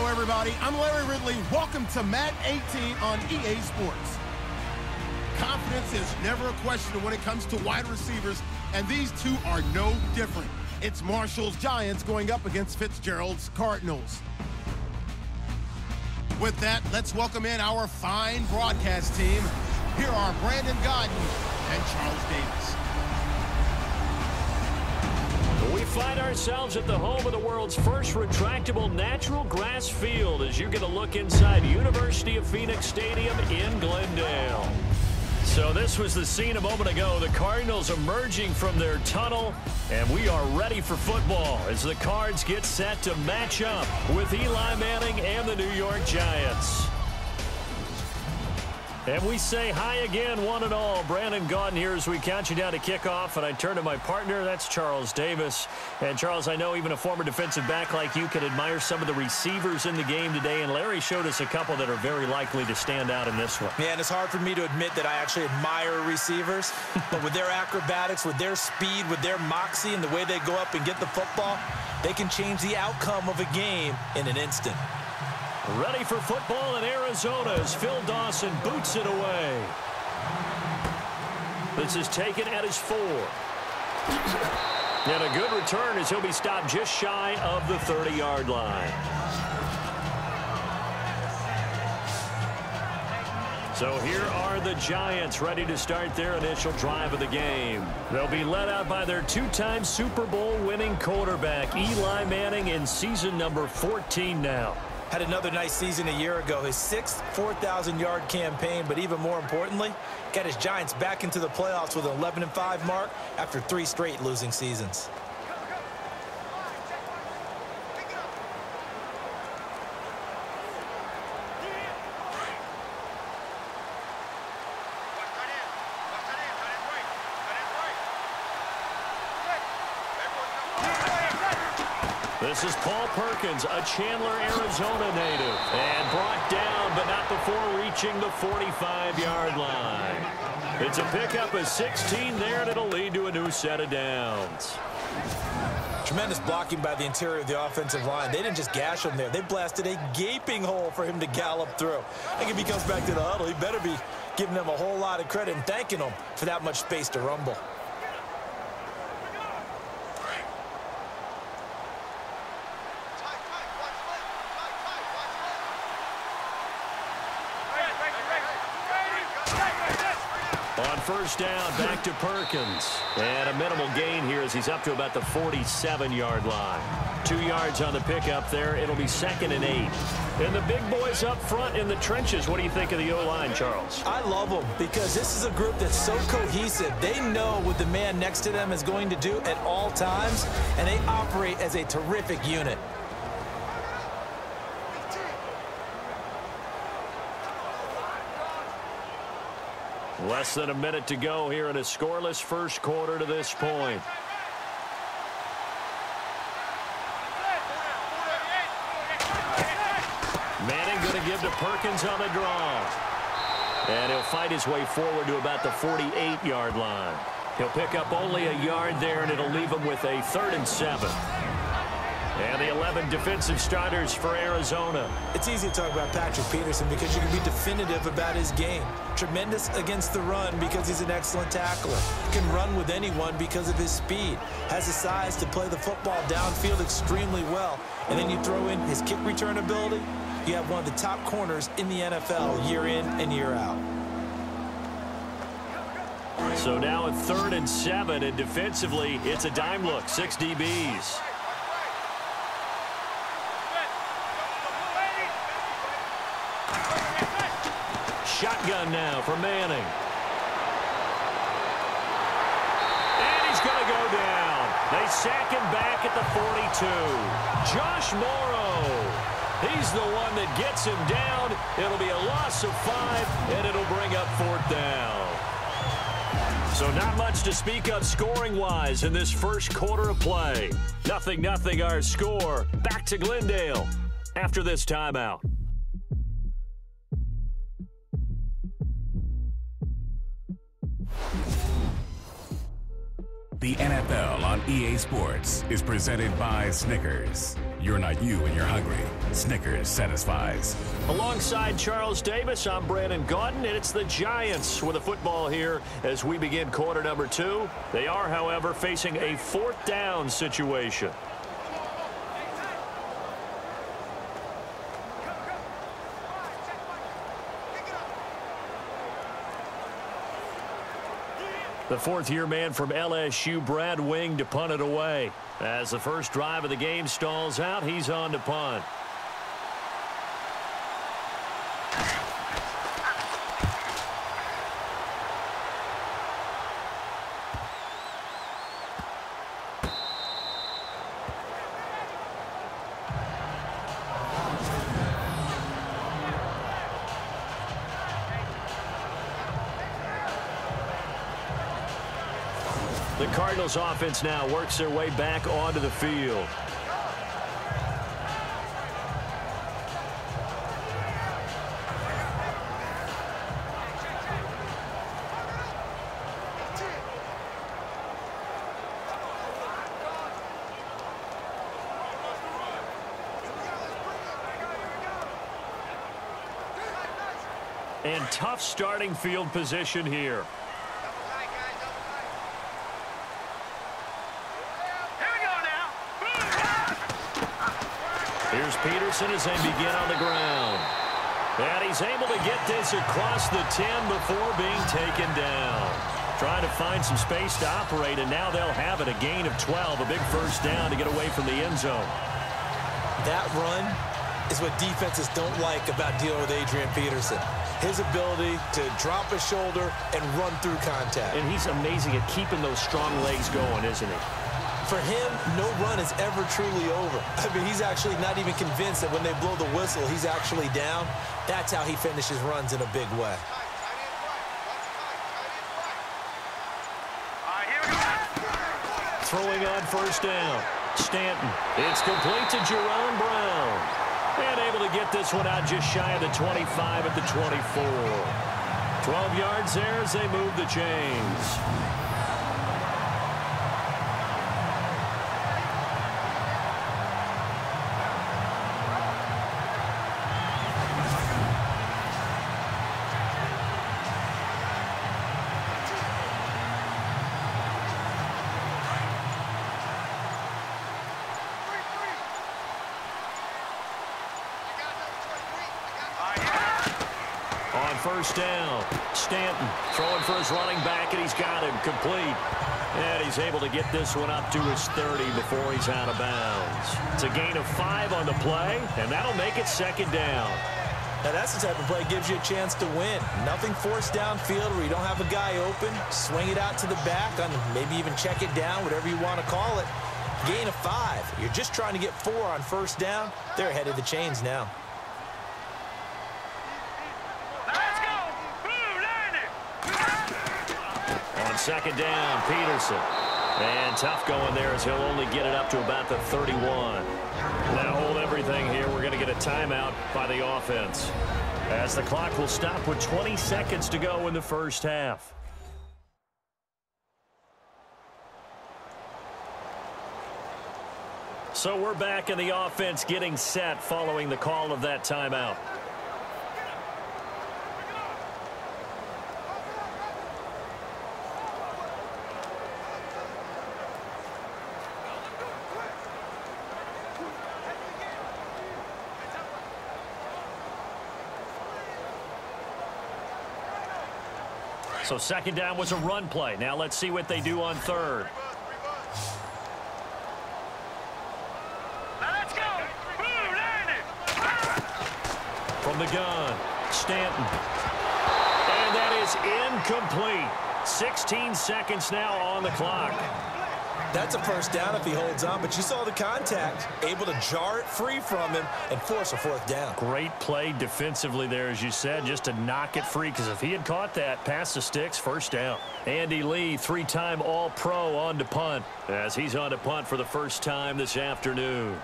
everybody. I'm Larry Ridley. Welcome to Madden 18 on EA Sports. Confidence is never a question when it comes to wide receivers, and these two are no different. It's Marshall's Giants going up against Fitzgerald's Cardinals. With that, let's welcome in our fine broadcast team. Here are Brandon Godden and Charles Davis. We find ourselves at the home of the world's first retractable natural grass field as you get a look inside University of Phoenix Stadium in Glendale. So this was the scene a moment ago. The Cardinals emerging from their tunnel, and we are ready for football as the Cards get set to match up with Eli Manning and the New York Giants. And we say hi again, one and all. Brandon Gaudin here as we count you down to kickoff. And I turn to my partner, that's Charles Davis. And, Charles, I know even a former defensive back like you can admire some of the receivers in the game today. And Larry showed us a couple that are very likely to stand out in this one. Yeah, and it's hard for me to admit that I actually admire receivers. But with their acrobatics, with their speed, with their moxie, and the way they go up and get the football, they can change the outcome of a game in an instant. Ready for football in Arizona as Phil Dawson boots it away. This is taken at his 4. And a good return as he'll be stopped just shy of the 30-yard line. So here are the Giants ready to start their initial drive of the game. They'll be led out by their two-time Super Bowl winning quarterback, Eli Manning, in season number 14 now. Had another nice season a year ago, his 6th 4,000-yard campaign, but even more importantly, got his Giants back into the playoffs with an 11-5 mark after 3 straight losing seasons. This is Paul Perkins, a Chandler, Arizona native, and brought down, but not before reaching the 45-yard line. It's a pickup of 16 there, and it'll lead to a new set of downs. Tremendous blocking by the interior of the offensive line. They didn't just gash him there. They blasted a gaping hole for him to gallop through. I think if he comes back to the huddle, he better be giving them a whole lot of credit and thanking them for that much space to rumble. On first down, back to Perkins. And a minimal gain here as he's up to about the 47-yard line. 2 yards on the pickup there. It'll be 2nd and 8. And the big boys up front in the trenches. What do you think of the O-line, Charles? I love them because this is a group that's so cohesive. They know what the man next to them is going to do at all times, and they operate as a terrific unit. Less than a minute to go here in a scoreless first quarter to this point. Manning going to give to Perkins on the draw. And he'll fight his way forward to about the 48-yard line. He'll pick up only a yard there, and it'll leave him with a 3rd and 7. And the 11 defensive starters for Arizona. It's easy to talk about Patrick Peterson because you can be definitive about his game. Tremendous against the run because he's an excellent tackler. Can run with anyone because of his speed. Has the size to play the football downfield extremely well. And then you throw in his kick return ability. You have one of the top corners in the NFL year in and year out. So now a 3rd and 7, and defensively, it's a dime look, 6 DBs. Shotgun now for Manning. And he's going to go down. They sack him back at the 42. Josh Morrow. He's the one that gets him down. It'll be a loss of 5, and it'll bring up 4th down. So not much to speak of scoring-wise in this first quarter of play. 0-0 our score. Back to Glendale after this timeout. The NFL on EA Sports is presented by Snickers. You're not you when you're hungry. Snickers satisfies. Alongside Charles Davis, I'm Brandon Gaudin, and it's the Giants with the football here as we begin quarter number 2. They are, however, facing a 4th down situation. The 4th-year man from LSU, Brad Wing, to punt it away. As the first drive of the game stalls out, he's on to punt. The Cardinals offense now works their way back onto the field. And tough starting field position here. Here's Peterson as they begin on the ground. And he's able to get this across the 10 before being taken down. Trying to find some space to operate, and now they'll have it. A gain of 12, a big first down to get away from the end zone. That run is what defenses don't like about dealing with Adrian Peterson. His ability to drop his shoulder and run through contact. And he's amazing at keeping those strong legs going, isn't he? For him, no run is ever truly over. I mean, he's actually not even convinced that when they blow the whistle, he's actually down. That's how he finishes runs in a big way. Throwing on first down. Stanton. It's complete to Jerome Brown. And able to get this one out just shy of the 25 at the 24. 12 yards there as they move the chains. First down. Stanton throwing for his running back, and he's got him complete. And he's able to get this one up to his 30 before he's out of bounds. It's a gain of 5 on the play, and that'll make it second down. Now that's the type of play that gives you a chance to win. Nothing forced downfield where you don't have a guy open. Swing it out to the back, maybe even check it down, whatever you want to call it. Gain of 5. You're just trying to get 4 on first down. They're ahead of the chains now. Second down, Peterson. And tough going there as he'll only get it up to about the 31. Now hold everything here. We're going to get a timeout by the offense, as the clock will stop with 20 seconds to go in the first half. So we're back in the offense getting set following the call of that timeout. So second down was a run play. Now let's see what they do on third. Let's go. From the gun, Stanton. And that is incomplete. 16 seconds now on the clock. That's a first down if he holds on, but you saw the contact, able to jar it free from him and force a 4th down. Great play defensively there, as you said, just to knock it free, because if he had caught that, past the sticks, first down. Andy Lee, 3-time All-Pro, on to punt, as he's on to punt for the first time this afternoon.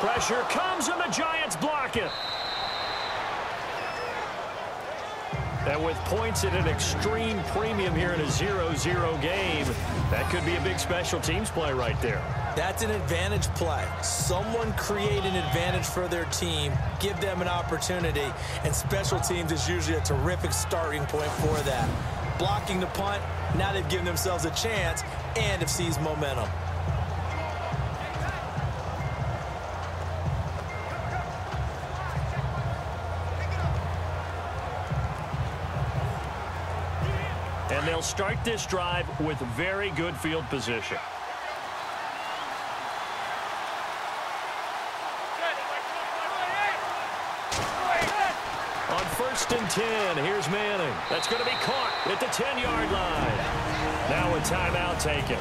Pressure comes, and the Giants block it. And with points at an extreme premium here in a 0-0 game, that could be a big special teams play right there. That's an advantage play. Someone create an advantage for their team, give them an opportunity, and special teams is usually a terrific starting point for that. Blocking the punt, now they've given themselves a chance and have seized momentum. And they'll start this drive with very good field position. On 1st and 10, here's Manning. That's going to be caught at the 10-yard line. Now a timeout taken.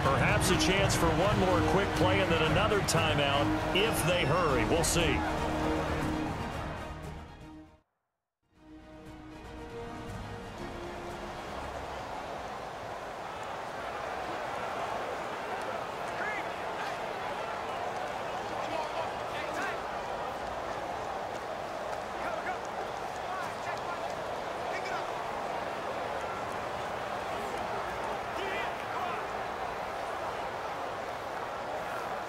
Perhaps a chance for one more quick play and then another timeout if they hurry. We'll see.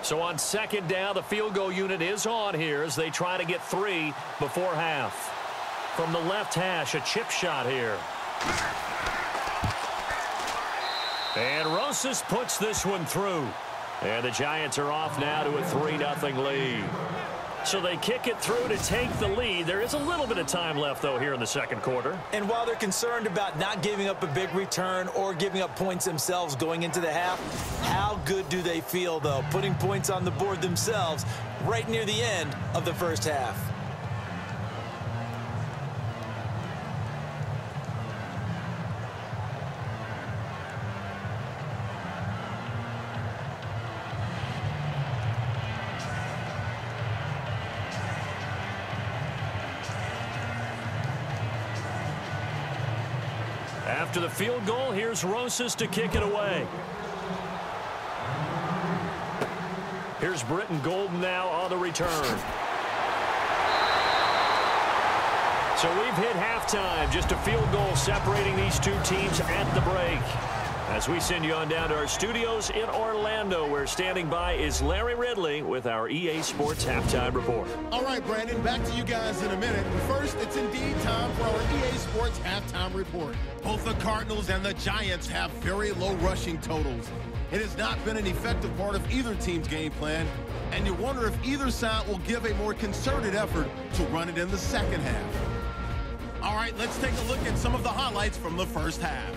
So on 2nd down, the field goal unit is on here as they try to get 3 before half. From the left hash, a chip shot here. And Rosas puts this one through. And the Giants are off now to a 3-0 lead. So they kick it through to take the lead. There is a little bit of time left, though, here in the 2nd quarter. And while they're concerned about not giving up a big return or giving up points themselves going into the half, how good do they feel, though, putting points on the board themselves right near the end of the 1st half? After the field goal, here's Rosas to kick it away. Here's Britton Golden now on the return. So we've hit halftime. Just a field goal separating these two teams at the break. As we send you on down to our studios in Orlando, where standing by is Larry Ridley with our EA Sports Halftime Report. All right, Brandon, back to you guys in a minute. But first, it's indeed time for our EA Sports Halftime Report. Both the Cardinals and the Giants have very low rushing totals. It has not been an effective part of either team's game plan, and you wonder if either side will give a more concerted effort to run it in the 2nd half. All right, let's take a look at some of the highlights from the 1st half.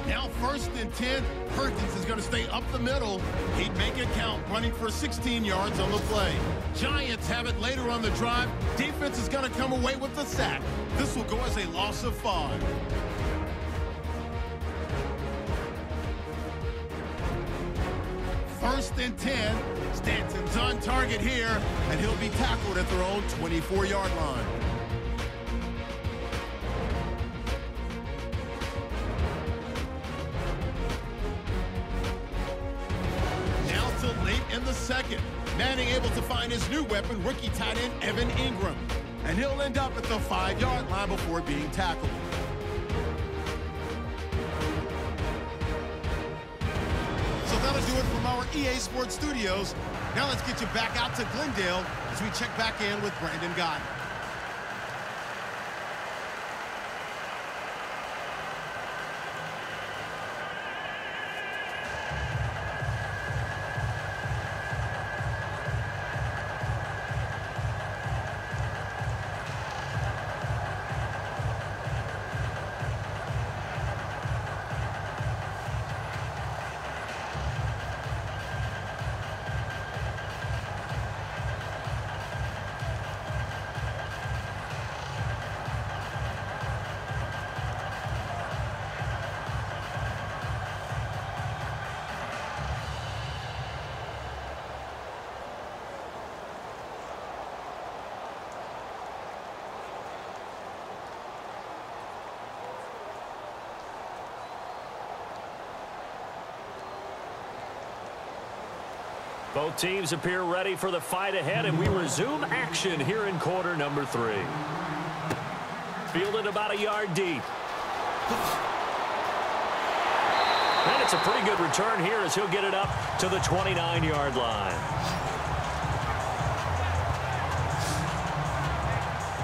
Now 1st and 10, Perkins is going to stay up the middle. He'd make it count, running for 16 yards on the play. Giants have it later on the drive. Defense is going to come away with the sack. This will go as a loss of 5. First and 10, Stanton's on target here, and he'll be tackled at their own 24-yard line. In the 2nd, Manning able to find his new weapon, rookie tight end Evan Ingram. And he'll end up at the 5-yard line before being tackled. So that'll do it from our EA Sports Studios. Now let's get you back out to Glendale as we check back in with Brandon Gott. Both teams appear ready for the fight ahead, and we resume action here in quarter number 3. fielded about a yard deep. And it's a pretty good return here as he'll get it up to the 29-yard line.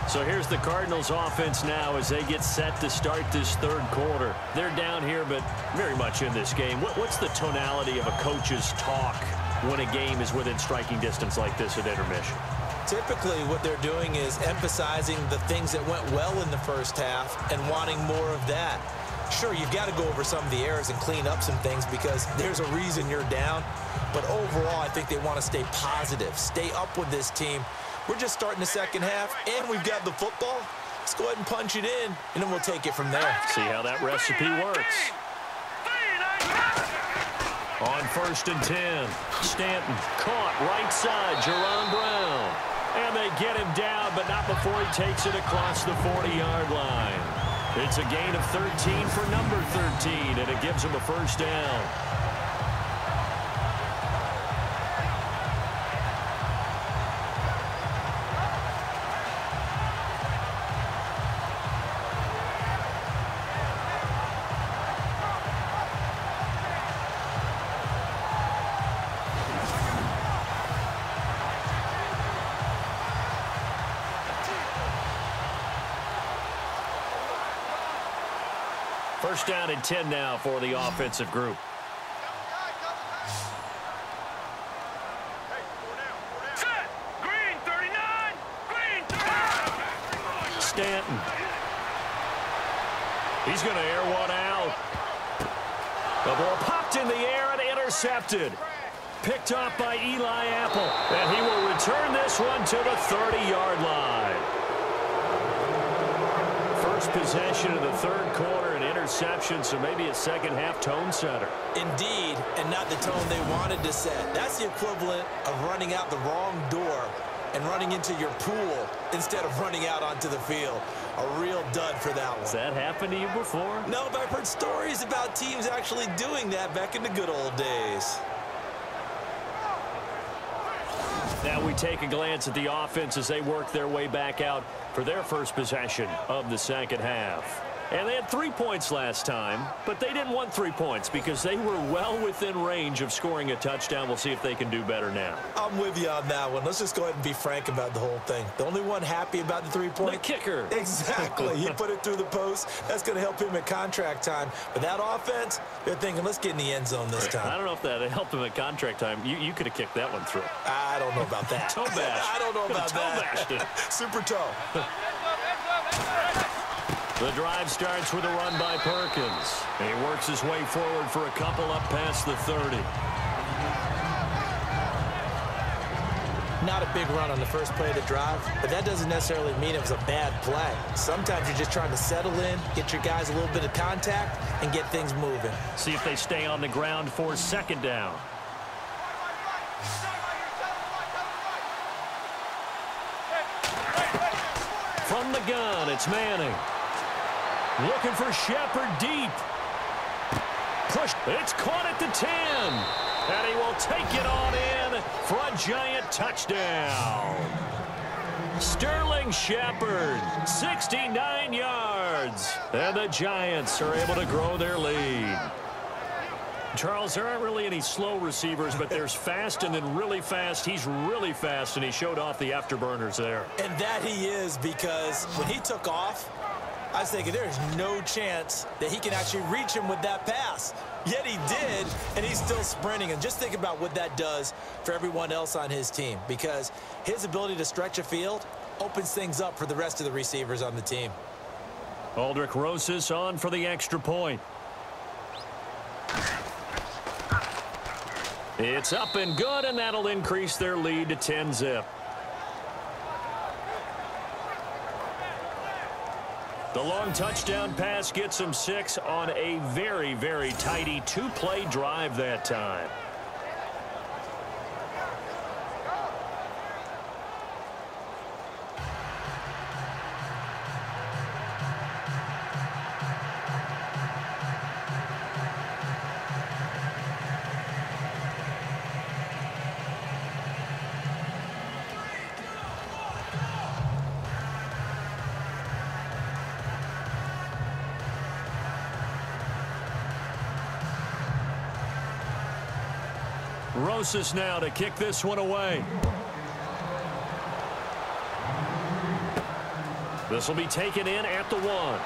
So here's the Cardinals offense now as they get set to start this third quarter. They're down here, but very much in this game. What's the tonality of a coach's talk when a game is within striking distance like this at intermission? Typically, what they're doing is emphasizing the things that went well in the first half and wanting more of that. Sure, you've got to go over some of the errors and clean up some things because there's a reason you're down. But overall, I think they want to stay positive, stay up with this team. We're just starting the second half, and we've got the football. Let's go ahead and punch it in, and then we'll take it from there. See how that recipe works. On 1st and 10, Stanton caught right side, Jerron Brown. And they get him down, but not before he takes it across the 40-yard line. It's a gain of 13 for number 13, and it gives him a first down. First down and 10 now for the offensive group. Set. Green 39. Green 39. Stanton. He's going to air one out. The ball popped in the air and intercepted. Picked off by Eli Apple. And he will return this one to the 30-yard line. First possession of the third quarter, an interception, so maybe a second-half tone setter. Indeed, and not the tone they wanted to set. That's the equivalent of running out the wrong door and running into your pool instead of running out onto the field. A real dud for that one. Has that happened to you before? No, but I've heard stories about teams actually doing that back in the good old days. Now we take a glance at the offense as they work their way back out for their first possession of the second half. And they had 3 points last time, but they didn't want 3 points because they were well within range of scoring a touchdown. We'll see if they can do better now. I'm with you on that one. Let's just go ahead and be frank about the whole thing. The only one happy about the 3-point? The kicker. Exactly. He put it through the post. That's going to help him at contract time. But that offense, they're thinking, let's get in the end zone this time. I don't know if that helped him at contract time. You could have kicked that one through. I don't know about that. Toe bash. I don't know about that. Toe bashed it. Super toe. The drive starts with a run by Perkins. He works his way forward for a couple up past the 30. Not a big run on the first play of the drive, but that doesn't necessarily mean it was a bad play. Sometimes you're just trying to settle in, get your guys a little bit of contact, and get things moving. See if they stay on the ground for second down. From the gun, it's Manning. Looking for Shepard deep. Push. It's caught at the 10. And he will take it on in for a giant touchdown. Sterling Shepard, 69 yards. And the Giants are able to grow their lead. Charles, there aren't really any slow receivers, but there's fast and then really fast. He's really fast, and he showed off the afterburners there. And that he is, because when he took off, I was thinking there's no chance that he can actually reach him with that pass. Yet he did, and he's still sprinting. And just think about what that does for everyone else on his team, because his ability to stretch a field opens things up for the rest of the receivers on the team. Aldrich Rosas on for the extra point. It's up and good, and that'll increase their lead to 10-zip. The long touchdown pass gets them 6 on a very, very tidy 2-play drive that time. Rosas now to kick this one away. This will be taken in at the 1.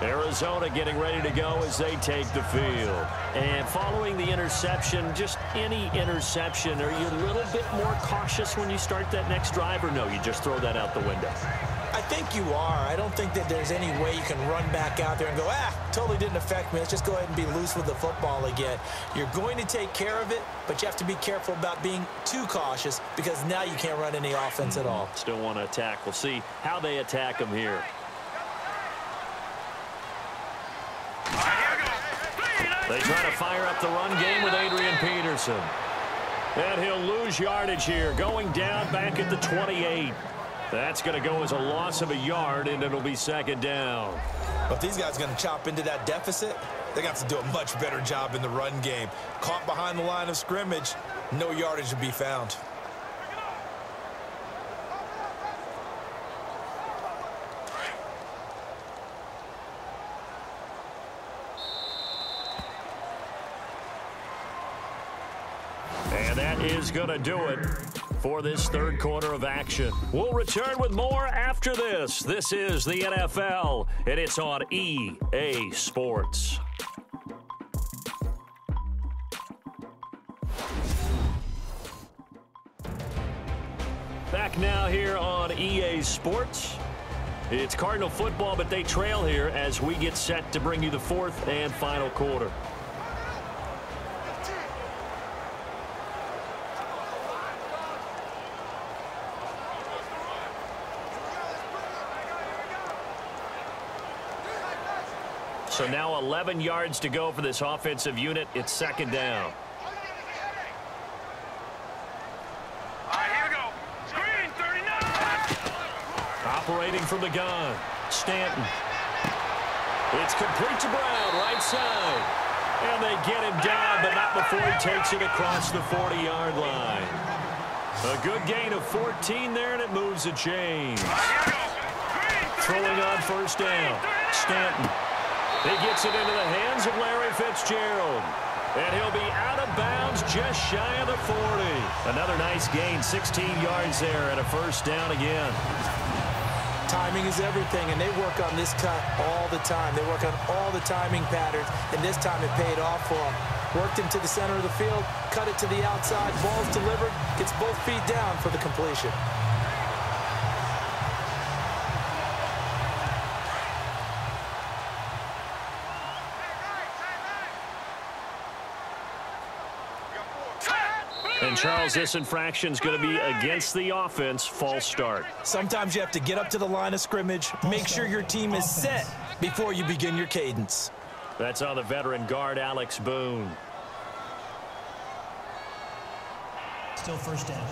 Arizona getting ready to go as they take the field. And following the interception, just any interception, are you a little bit more cautious when you start that next drive, or no, you just throw that out the window? I think you are. I don't think that there's any way you can run back out there and go, totally didn't affect me. Let's just go ahead and be loose with the football again. You're going to take care of it, but you have to be careful about being too cautious because now you can't run any offense at all. Still want to attack. We'll see how they attack them here. They try to fire up the run game with Adrian Peterson. And he'll lose yardage here, going down back at the 28. That's going to go as a loss of a yard, and it'll be second down. But if these guys are going to chop into that deficit, they're going to have to do a much better job in the run game. Caught behind the line of scrimmage, no yardage to be found. And that is going to do it for this third quarter of action. We'll return with more after this. This is the NFL, and it's on EA Sports. Back now here on EA Sports. It's Cardinal football, but they trail here as we get set to bring you the fourth and final quarter. So now 11 yards to go for this offensive unit. It's second down. All right, here we go. Screen, 39. Operating from the gun, Stanton. It's complete to Brown, right side. And they get him down, but not before he takes it across the 40-yard line. A good gain of 14 there, and it moves the chains. Throwing on first down, Stanton. He gets it into the hands of Larry Fitzgerald. And he'll be out of bounds just shy of the 40. Another nice gain, 16 yards there, and a first down again. Timing is everything, and they work on this cut all the time. They work on all the timing patterns, and this time it paid off for them. Worked into the center of the field, cut it to the outside, ball's delivered, gets both feet down for the completion. And, Charles, this infraction is going to be against the offense. False start. Sometimes you have to get up to the line of scrimmage, make sure your team is set before you begin your cadence. That's on the veteran guard, Alex Boone. Still first down.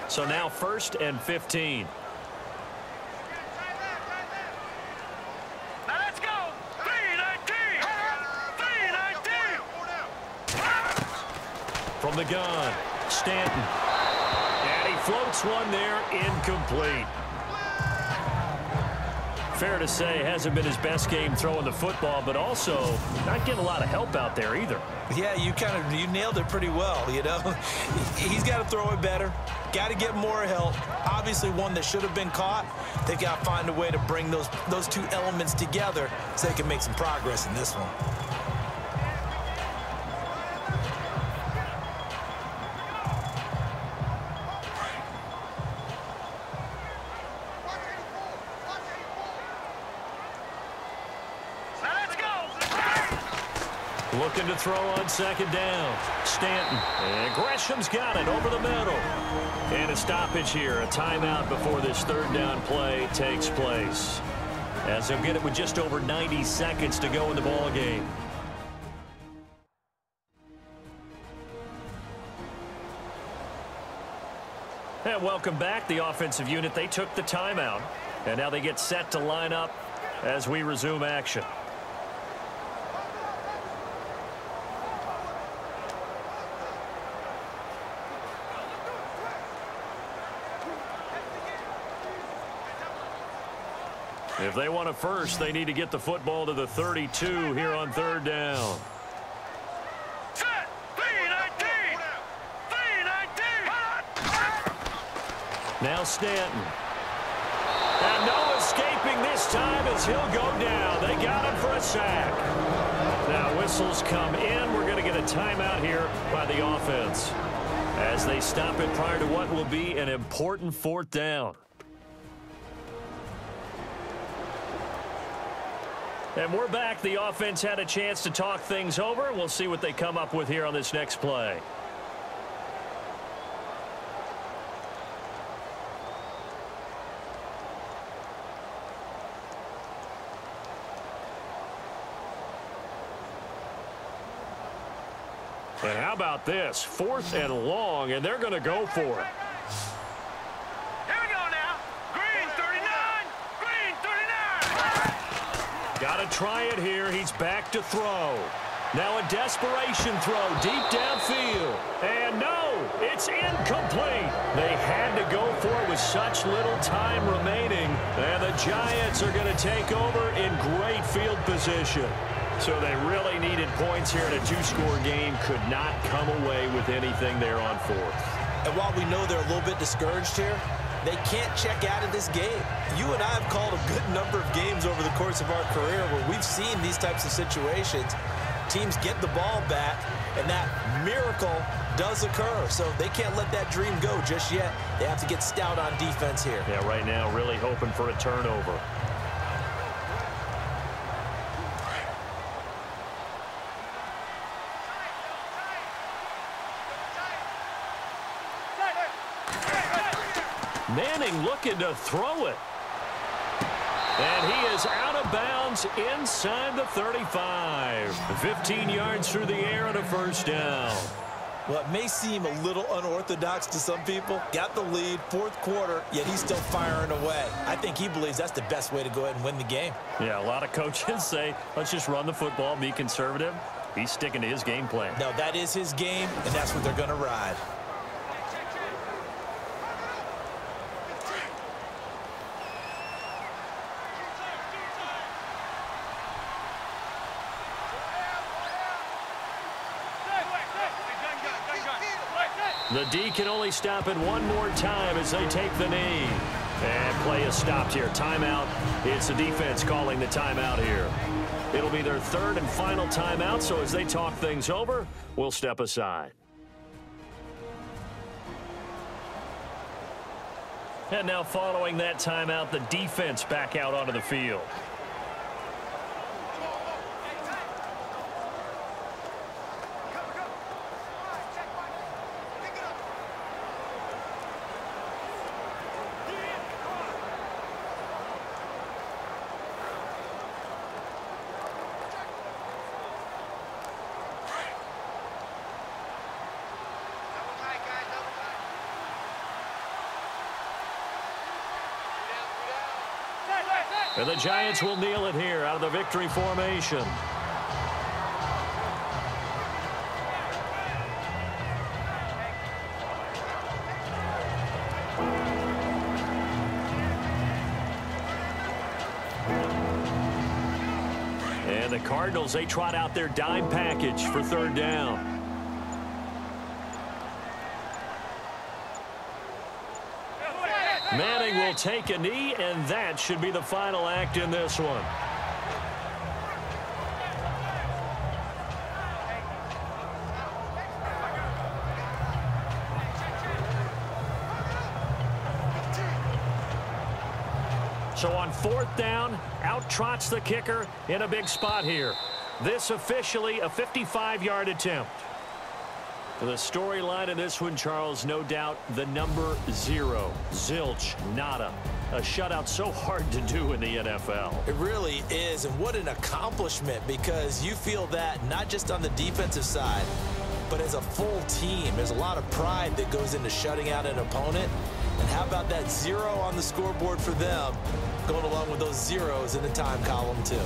So now 1st and 15. Now let's go. 319. 319. From the gun, Stanton. And he floats one there, incomplete. Fair to say, hasn't been his best game throwing the football, but also not getting a lot of help out there either. Yeah, you nailed it pretty well, you know. He's got to throw it better. Got to get more help. Obviously one that should have been caught. They've got to find a way to bring those two elements together so they can make some progress in this one. Looking to throw on second down. Stanton. And Gresham's got it over the middle. And a stoppage here. A timeout before this third down play takes place. As they'll get it with just over 90 seconds to go in the ball game. And welcome back. The offensive unit, they took the timeout. And now they get set to line up as we resume action. If they want a first, they need to get the football to the 32 here on third down. Set! B-19! B-19! Now Stanton. And no escaping this time as he'll go down. They got him for a sack. Now whistles come in. We're going to get a timeout here by the offense as they stop it prior to what will be an important fourth down. And we're back. The offense had a chance to talk things over. We'll see what they come up with here on this next play. And how about this? 4th and long, and they're going to go for it. Here we go now. Green 39! Green 39! Got to try it here. He's back to throw. Now a desperation throw deep downfield. And no, it's incomplete. They had to go for it with such little time remaining. And the Giants are going to take over in great field position. So they really needed points here in a 2-score game. Could not come away with anything there on 4th. And while we know they're a little bit discouraged here, they can't check out of this game. You and I have called a good number of games over the course of our career where we've seen these types of situations. Teams get the ball back, and that miracle does occur. So they can't let that dream go just yet. They have to get stout on defense here. Yeah, right now really hoping for a turnover. Manning looking to throw it. And he is out of bounds inside the 35. 15 yards through the air and a first down. Well, it may seem a little unorthodox to some people. Got the lead, 4th quarter, yet he's still firing away. I think he believes that's the best way to go ahead and win the game. Yeah, a lot of coaches say, let's just run the football, be conservative. He's sticking to his game plan. No, that is his game, and that's what they're going to ride. The D can only stop it one more time as they take the knee. And play is stopped here. Timeout. It's the defense calling the timeout here. It'll be their 3rd and final timeout, so as they talk things over, we'll step aside. And now following that timeout, the defense back out onto the field. And the Giants will kneel it here out of the victory formation. And the Cardinals, they trot out their dime package for 3rd down. Manning will take a knee, and that should be the final act in this one. So on 4th down, out trots the kicker in a big spot here. This officially a 55-yard attempt. The storyline in this one, Charles, no doubt the number 0. Zilch, nada. A shutout so hard to do in the NFL. It really is, and what an accomplishment, because you feel that not just on the defensive side, but as a full team. There's a lot of pride that goes into shutting out an opponent, And how about that 0 on the scoreboard for them, going along with those zeros in the time column too.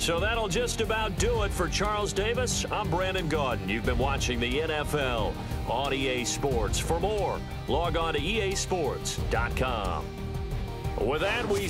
So that'll just about do it for Charles Davis. I'm Brandon Gaudin. You've been watching the NFL on EA Sports. For more, log on to easports.com. With that, we